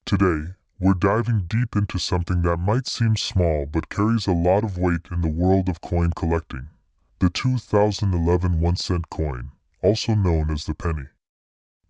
Today, we're diving deep into something that might seem small but carries a lot of weight in the world of coin collecting. The 2011 1-cent coin, also known as the penny.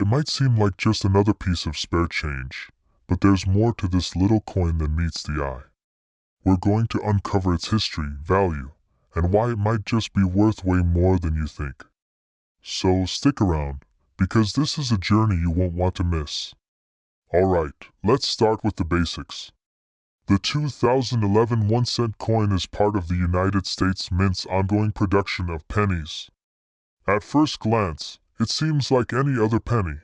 It might seem like just another piece of spare change, but there's more to this little coin than meets the eye. We're going to uncover its history, value, and why it might just be worth way more than you think. So stick around, because this is a journey you won't want to miss. Alright, let's start with the basics. The 2011 1-cent coin is part of the United States Mint's ongoing production of pennies. At first glance, it seems like any other penny,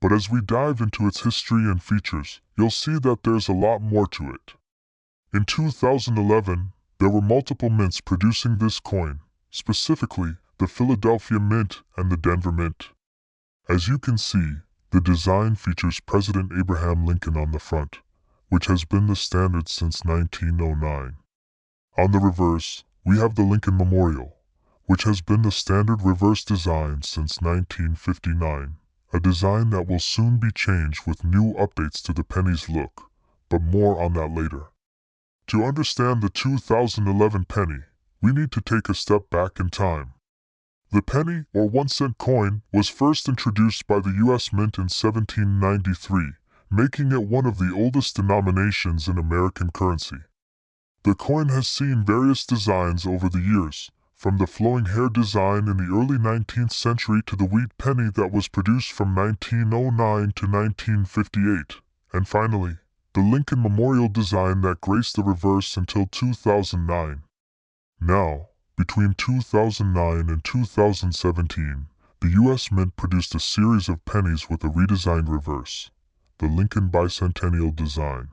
but as we dive into its history and features, you'll see that there's a lot more to it. In 2011, there were multiple mints producing this coin, specifically the Philadelphia Mint and the Denver Mint. As you can see, the design features President Abraham Lincoln on the front, which has been the standard since 1909. On the reverse, we have the Lincoln Memorial, which has been the standard reverse design since 1959, a design that will soon be changed with new updates to the penny's look, but more on that later. To understand the 2011 penny, we need to take a step back in time. The penny, or 1-cent coin, was first introduced by the U.S. Mint in 1793, making it one of the oldest denominations in American currency. The coin has seen various designs over the years, from the flowing hair design in the early 19th century to the wheat penny that was produced from 1909 to 1958, and finally, the Lincoln Memorial design that graced the reverse until 2009. Now, between 2009 and 2017, the U.S. Mint produced a series of pennies with a redesigned reverse, the Lincoln Bicentennial design.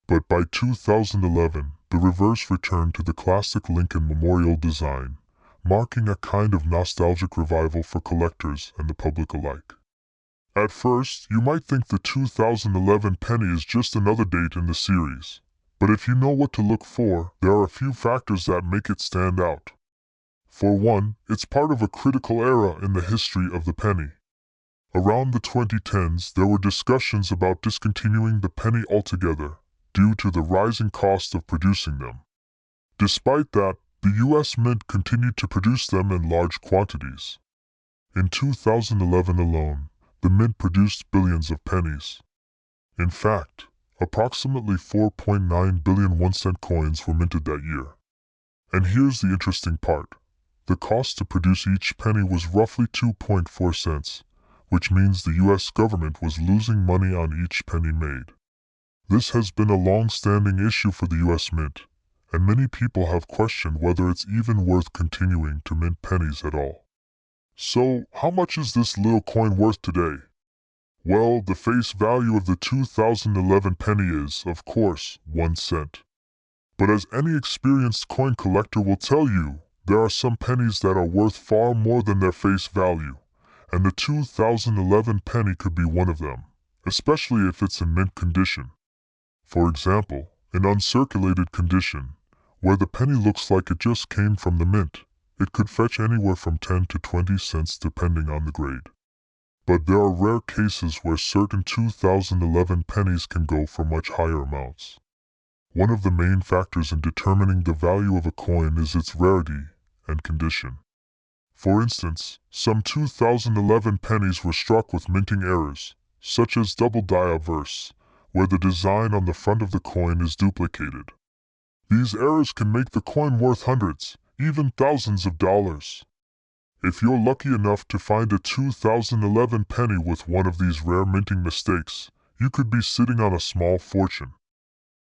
But by 2011, the reverse returned to the classic Lincoln Memorial design, marking a kind of nostalgic revival for collectors and the public alike. At first, you might think the 2011 penny is just another date in the series. But if you know what to look for, there are a few factors that make it stand out. For one, it's part of a critical era in the history of the penny. Around the 2010s, there were discussions about discontinuing the penny altogether, due to the rising cost of producing them. Despite that, the U.S. Mint continued to produce them in large quantities. In 2011 alone, the Mint produced billions of pennies. In fact, approximately 4.9 billion 1-cent coins were minted that year. And here's the interesting part. The cost to produce each penny was roughly 2.4 cents, which means the U.S. government was losing money on each penny made. This has been a long-standing issue for the U.S. Mint, and many people have questioned whether it's even worth continuing to mint pennies at all. So, how much is this little coin worth today? Well, the face value of the 2011 penny is, of course, 1 cent. But as any experienced coin collector will tell you, there are some pennies that are worth far more than their face value, and the 2011 penny could be one of them, especially if it's in mint condition. For example, in uncirculated condition, where the penny looks like it just came from the mint, it could fetch anywhere from 10 to 20 cents depending on the grade. But there are rare cases where certain 2011 pennies can go for much higher amounts. One of the main factors in determining the value of a coin is its rarity and condition. For instance, some 2011 pennies were struck with minting errors, such as double die obverse, where the design on the front of the coin is duplicated. These errors can make the coin worth hundreds, even thousands of dollars. If you're lucky enough to find a 2011 penny with one of these rare minting mistakes, you could be sitting on a small fortune.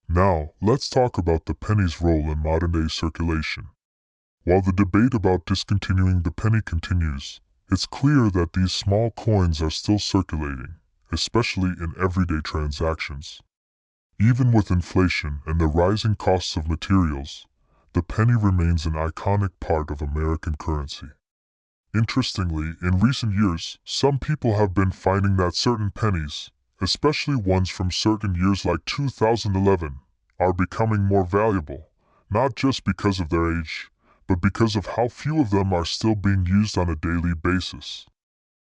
Now, let's talk about the penny's role in modern-day circulation. While the debate about discontinuing the penny continues, it's clear that these small coins are still circulating, especially in everyday transactions. Even with inflation and the rising costs of materials, the penny remains an iconic part of American currency. Interestingly, in recent years, some people have been finding that certain pennies, especially ones from certain years like 2011, are becoming more valuable, not just because of their age, but because of how few of them are still being used on a daily basis.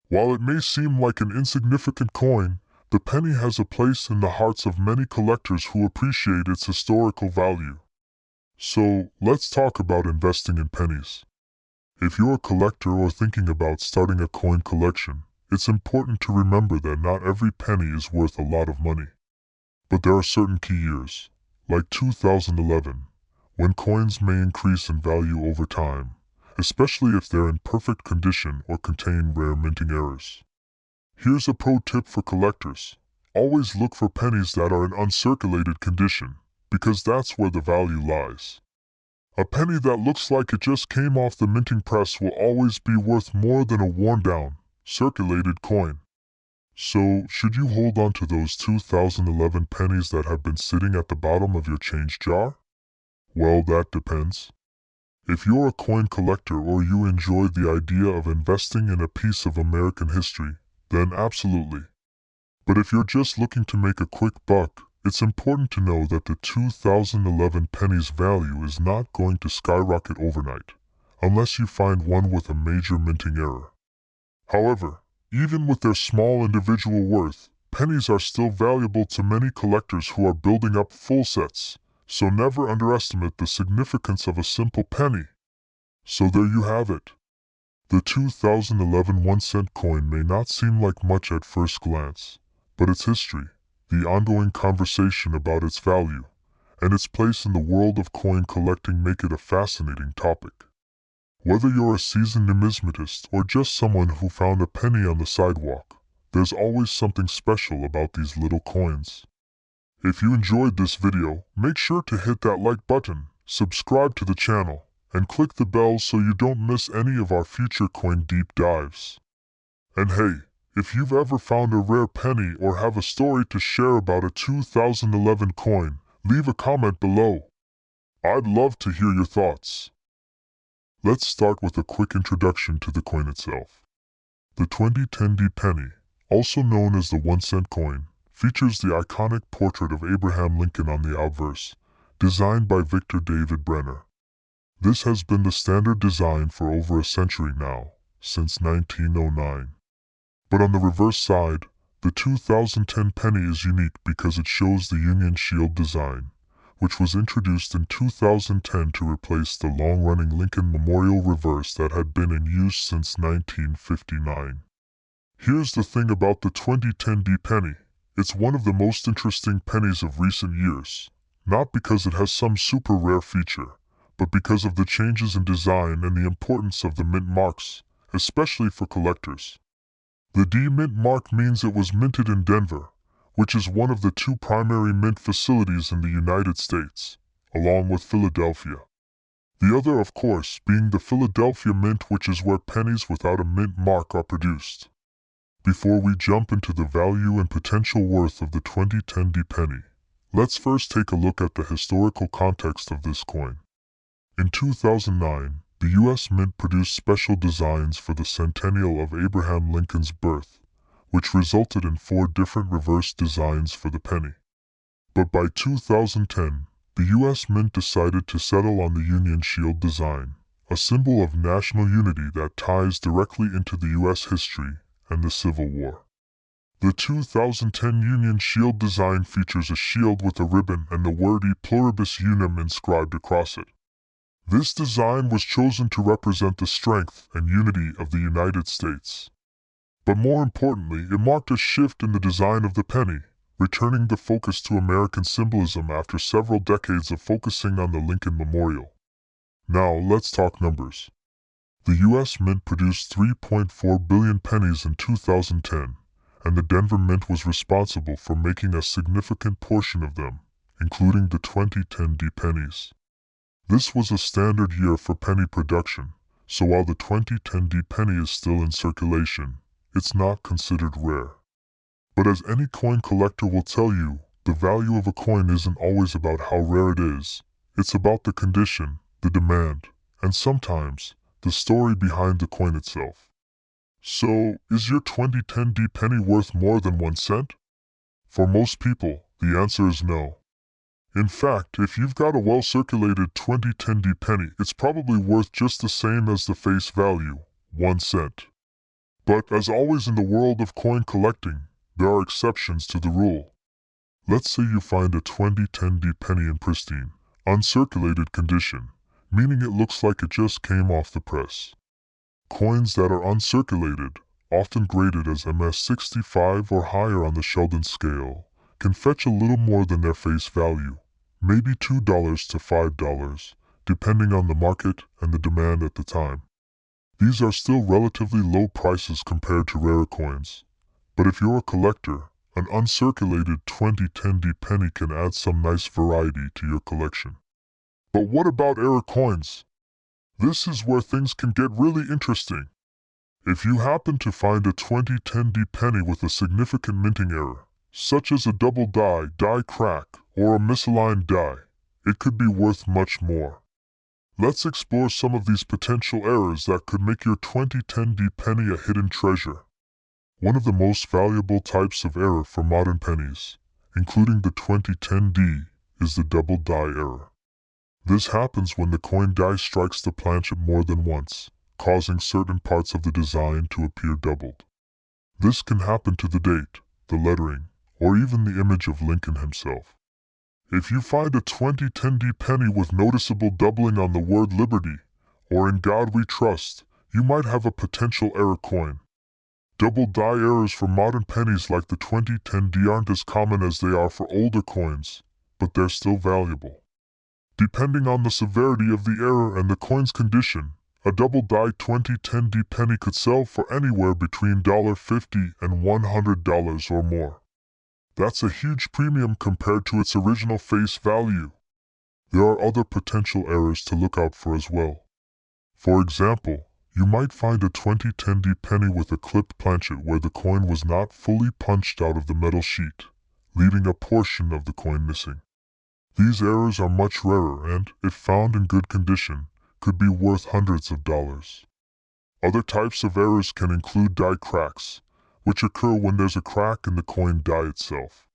While it may seem like an insignificant coin, the penny has a place in the hearts of many collectors who appreciate its historical value. So, let's talk about investing in pennies. If you're a collector or thinking about starting a coin collection, it's important to remember that not every penny is worth a lot of money. But there are certain key years, like 2011, when coins may increase in value over time, especially if they're in perfect condition or contain rare minting errors. Here's a pro tip for collectors. Always look for pennies that are in uncirculated condition, because that's where the value lies. A penny that looks like it just came off the minting press will always be worth more than a worn-down, circulated coin. So, should you hold on to those 2011 pennies that have been sitting at the bottom of your change jar? Well, that depends. If you're a coin collector or you enjoy the idea of investing in a piece of American history, then absolutely. But if you're just looking to make a quick buck, it's important to know that the 2011 penny's value is not going to skyrocket overnight, unless you find one with a major minting error. However, even with their small individual worth, pennies are still valuable to many collectors who are building up full sets, so never underestimate the significance of a simple penny. So there you have it. The 2011 1-cent coin may not seem like much at first glance, but its history, the ongoing conversation about its value, and its place in the world of coin collecting make it a fascinating topic. Whether you're a seasoned numismatist or just someone who found a penny on the sidewalk, there's always something special about these little coins. If you enjoyed this video, make sure to hit that like button, subscribe to the channel, and click the bell so you don't miss any of our future coin deep dives. And hey, if you've ever found a rare penny or have a story to share about a 2011 coin, leave a comment below. I'd love to hear your thoughts. Let's start with a quick introduction to the coin itself. The 2010 penny, also known as the 1-cent coin, features the iconic portrait of Abraham Lincoln on the obverse, designed by Victor David Brenner. This has been the standard design for over a century now, since 1909. But on the reverse side, the 2010 penny is unique because it shows the Union Shield design, which was introduced in 2010 to replace the long-running Lincoln Memorial reverse that had been in use since 1959. Here's the thing about the 2010 penny. It's one of the most interesting pennies of recent years, not because it has some super rare feature, but because of the changes in design and the importance of the mint marks, especially for collectors. The D mint mark means it was minted in Denver, which is one of the two primary mint facilities in the United States, along with Philadelphia. The other, of course, being the Philadelphia Mint, which is where pennies without a mint mark are produced. Before we jump into the value and potential worth of the 2010 penny, let's first take a look at the historical context of this coin. In 2009, the U.S. Mint produced special designs for the centennial of Abraham Lincoln's birth, which resulted in 4 different reverse designs for the penny. But by 2010, the U.S. Mint decided to settle on the Union Shield design, a symbol of national unity that ties directly into the U.S. history and the Civil War. The 2010 Union Shield design features a shield with a ribbon and the word E pluribus unum inscribed across it. This design was chosen to represent the strength and unity of the United States. But more importantly, it marked a shift in the design of the penny, returning the focus to American symbolism after several decades of focusing on the Lincoln Memorial. Now, let's talk numbers. The U.S. Mint produced 3.4 billion pennies in 2010, and the Denver Mint was responsible for making a significant portion of them, including the 2010 pennies. This was a standard year for penny production, so while the 2010 penny is still in circulation, it's not considered rare. But as any coin collector will tell you, the value of a coin isn't always about how rare it is. It's about the condition, the demand, and sometimes, the story behind the coin itself. So, is your 2010 penny worth more than 1 cent? For most people, the answer is no. In fact, if you've got a well-circulated 2010 penny, it's probably worth just the same as the face value, 1 cent. But as always in the world of coin collecting, there are exceptions to the rule. Let's say you find a 2010 penny in pristine, uncirculated condition, meaning it looks like it just came off the press. Coins that are uncirculated, often graded as MS-65 or higher on the Sheldon scale, can fetch a little more than their face value, maybe $2 to $5, depending on the market and the demand at the time. These are still relatively low prices compared to rarer coins, but if you're a collector, an uncirculated 2010 penny can add some nice variety to your collection. But what about error coins? This is where things can get really interesting. If you happen to find a 2010 penny with a significant minting error, such as a double die crack, or a misaligned die, it could be worth much more. Let's explore some of these potential errors that could make your 2010 penny a hidden treasure. One of the most valuable types of error for modern pennies, including the 2010 is the double die error. This happens when the coin die strikes the planchet more than once, causing certain parts of the design to appear doubled. This can happen to the date, the lettering, or even the image of Lincoln himself. If you find a 2010 penny with noticeable doubling on the word Liberty, or In God We Trust, you might have a potential error coin. Double die errors for modern pennies like the 2010 aren't as common as they are for older coins, but they're still valuable. Depending on the severity of the error and the coin's condition, a double die 2010 penny could sell for anywhere between $50 and $100 or more. That's a huge premium compared to its original face value. There are other potential errors to look out for as well. For example, you might find a 2010 penny with a clipped planchet where the coin was not fully punched out of the metal sheet, leaving a portion of the coin missing. These errors are much rarer and, if found in good condition, could be worth hundreds of dollars. Other types of errors can include die cracks, which occur when there's a crack in the coin die itself.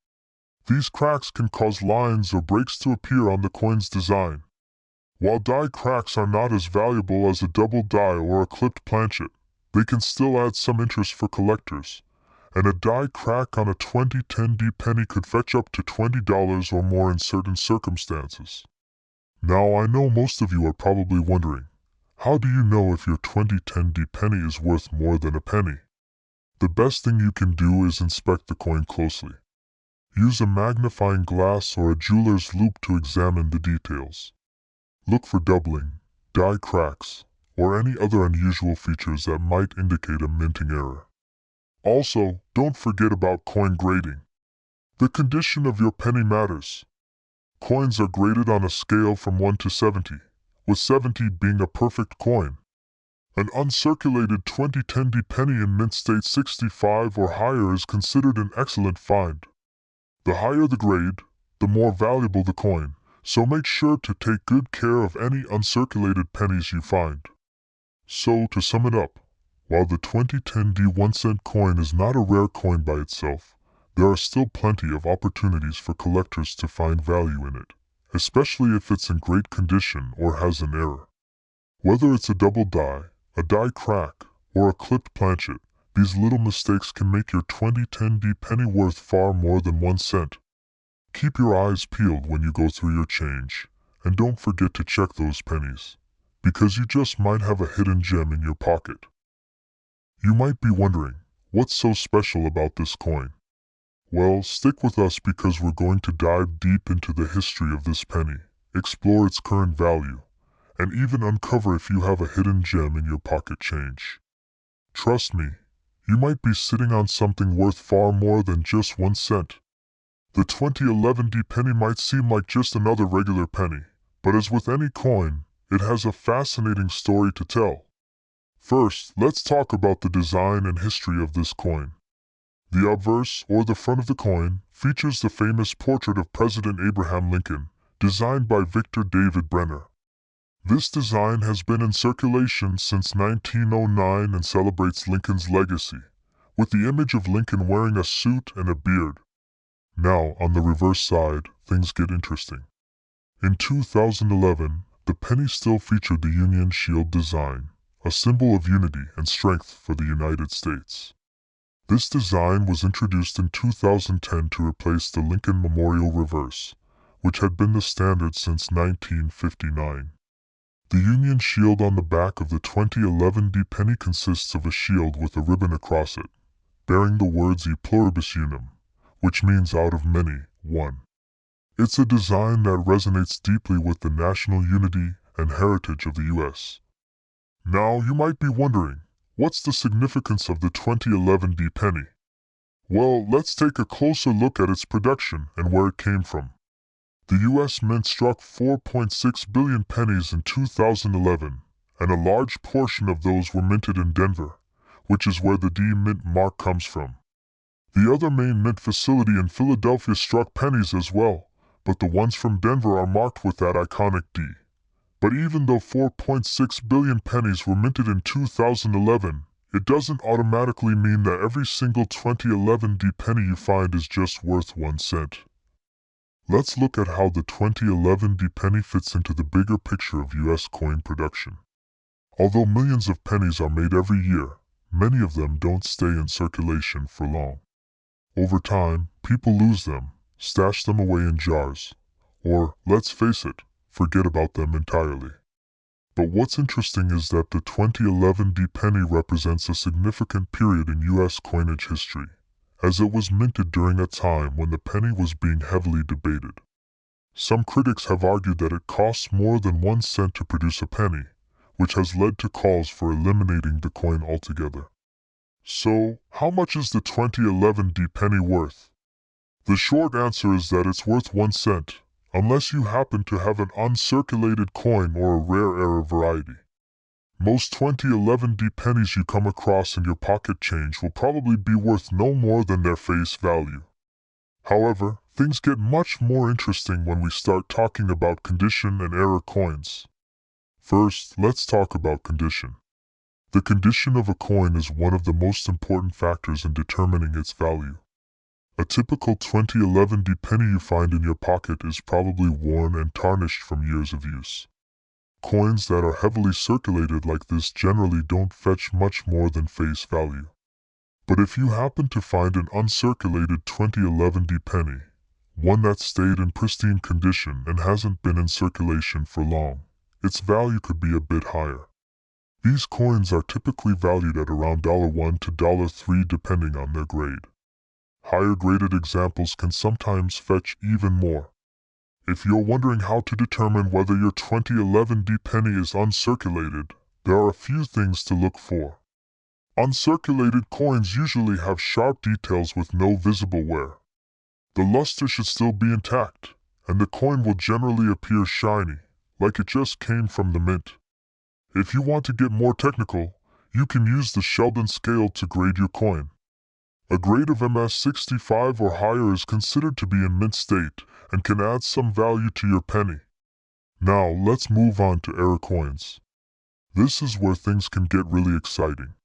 These cracks can cause lines or breaks to appear on the coin's design. While die cracks are not as valuable as a double die or a clipped planchet, they can still add some interest for collectors, and a die crack on a 2010 penny could fetch up to $20 or more in certain circumstances. Now I know most of you are probably wondering, how do you know if your 2010 penny is worth more than a penny? The best thing you can do is inspect the coin closely. Use a magnifying glass or a jeweler's loupe to examine the details. Look for doubling, die cracks, or any other unusual features that might indicate a minting error. Also, don't forget about coin grading. The condition of your penny matters. Coins are graded on a scale from 1 to 70, with 70 being a perfect coin. An uncirculated 2010 penny in mint state 65 or higher is considered an excellent find. The higher the grade, the more valuable the coin, so make sure to take good care of any uncirculated pennies you find. So, to sum it up, while the 2010 1-cent coin is not a rare coin by itself, there are still plenty of opportunities for collectors to find value in it, especially if it's in great condition or has an error. Whether it's a double die, a die crack, or a clipped planchet, these little mistakes can make your 2010 penny worth far more than 1 cent. Keep your eyes peeled when you go through your change, and don't forget to check those pennies, because you just might have a hidden gem in your pocket. You might be wondering, what's so special about this coin? Well, stick with us because we're going to dive deep into the history of this penny, explore its current value, and even uncover if you have a hidden gem in your pocket change. Trust me, you might be sitting on something worth far more than just 1 cent. The 2011 penny might seem like just another regular penny, but as with any coin, it has a fascinating story to tell. First, let's talk about the design and history of this coin. The obverse, or the front of the coin, features the famous portrait of President Abraham Lincoln, designed by Victor David Brenner. This design has been in circulation since 1909 and celebrates Lincoln's legacy, with the image of Lincoln wearing a suit and a beard. Now, on the reverse side, things get interesting. In 2011, the penny still featured the Union Shield design, a symbol of unity and strength for the United States. This design was introduced in 2010 to replace the Lincoln Memorial Reverse, which had been the standard since 1959. The Union shield on the back of the 2011 D penny consists of a shield with a ribbon across it, bearing the words E pluribus unum, which means out of many, one. It's a design that resonates deeply with the national unity and heritage of the U.S. Now, you might be wondering, what's the significance of the 2011 D penny? Well, let's take a closer look at its production and where it came from. The U.S. Mint struck 4.6 billion pennies in 2011, and a large portion of those were minted in Denver, which is where the D Mint mark comes from. The other main mint facility in Philadelphia struck pennies as well, but the ones from Denver are marked with that iconic D. But even though 4.6 billion pennies were minted in 2011, it doesn't automatically mean that every single 2011 D penny you find is just worth 1 cent. Let's look at how the 2011 D penny fits into the bigger picture of U.S. coin production. Although millions of pennies are made every year, many of them don't stay in circulation for long. Over time, people lose them, stash them away in jars, or, let's face it, forget about them entirely. But what's interesting is that the 2011 D penny represents a significant period in U.S. coinage history, as it was minted during a time when the penny was being heavily debated. Some critics have argued that it costs more than 1 cent to produce a penny, which has led to calls for eliminating the coin altogether. So, how much is the 2011 D penny worth? The short answer is that it's worth 1 cent, unless you happen to have an uncirculated coin or a rare error variety. Most 2011 D pennies you come across in your pocket change will probably be worth no more than their face value. However, things get much more interesting when we start talking about condition and error coins. First, let's talk about condition. The condition of a coin is one of the most important factors in determining its value. A typical 2011 D penny you find in your pocket is probably worn and tarnished from years of use. Coins that are heavily circulated like this generally don't fetch much more than face value. But if you happen to find an uncirculated 2011 D penny, one that stayed in pristine condition and hasn't been in circulation for long, its value could be a bit higher. These coins are typically valued at around $1 to $3 depending on their grade. Higher graded examples can sometimes fetch even more. If you're wondering how to determine whether your 2011 D penny is uncirculated, there are a few things to look for. Uncirculated coins usually have sharp details with no visible wear. The luster should still be intact, and the coin will generally appear shiny, like it just came from the mint. If you want to get more technical, you can use the Sheldon scale to grade your coin. A grade of MS65 or higher is considered to be in mint state and can add some value to your penny. Now let's move on to error coins. This is where things can get really exciting.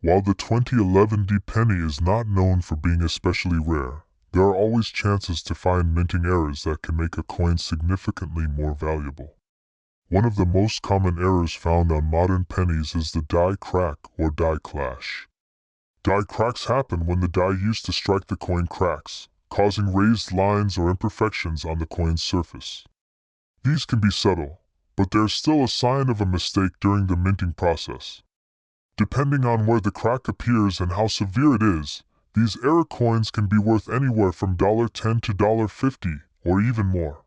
While the 2011 D penny is not known for being especially rare, there are always chances to find minting errors that can make a coin significantly more valuable. One of the most common errors found on modern pennies is the die crack or die clash. Die cracks happen when the die used to strike the coin cracks, causing raised lines or imperfections on the coin's surface. These can be subtle, but they're still a sign of a mistake during the minting process. Depending on where the crack appears and how severe it is, these error coins can be worth anywhere from $10 to $50 or even more.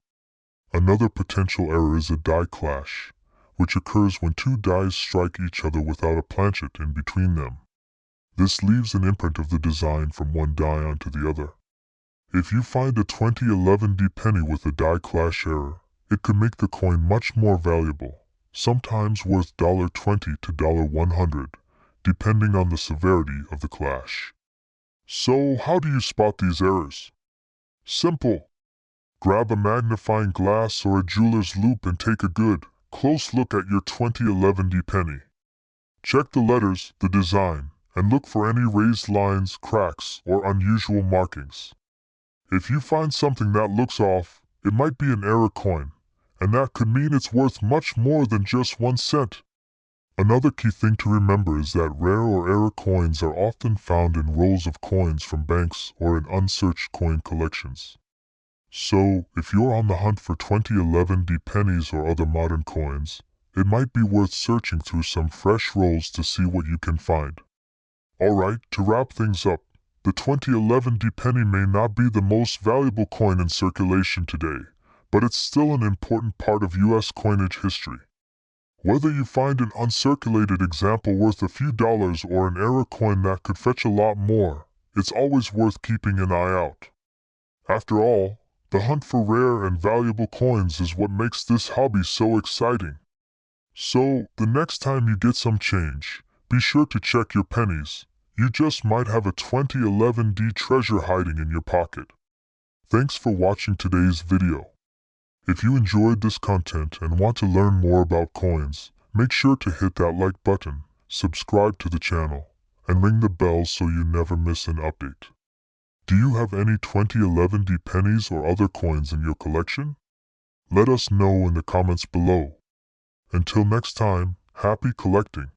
Another potential error is a die clash, which occurs when two dies strike each other without a planchet in between them. This leaves an imprint of the design from one die onto the other. If you find a 2011 D penny with a die clash error, it could make the coin much more valuable, sometimes worth $20 to $100, depending on the severity of the clash. So, how do you spot these errors? Simple. Grab a magnifying glass or a jeweler's loupe and take a good, close look at your 2011 D penny. Check the letters, the design, and look for any raised lines, cracks, or unusual markings. If you find something that looks off, it might be an error coin, and that could mean it's worth much more than just 1 cent. Another key thing to remember is that rare or error coins are often found in rolls of coins from banks or in unsearched coin collections. So, if you're on the hunt for 2011 pennies or other modern coins, it might be worth searching through some fresh rolls to see what you can find. Alright, to wrap things up, the 2011 penny may not be the most valuable coin in circulation today, but it's still an important part of US coinage history. Whether you find an uncirculated example worth a few dollars or an error coin that could fetch a lot more, it's always worth keeping an eye out. After all, the hunt for rare and valuable coins is what makes this hobby so exciting. So, the next time you get some change, be sure to check your pennies. You just might have a 2011 treasure hiding in your pocket. Thanks for watching today's video. If you enjoyed this content and want to learn more about coins, make sure to hit that like button, subscribe to the channel, and ring the bell so you never miss an update. Do you have any 2011 pennies or other coins in your collection? Let us know in the comments below. Until next time, happy collecting!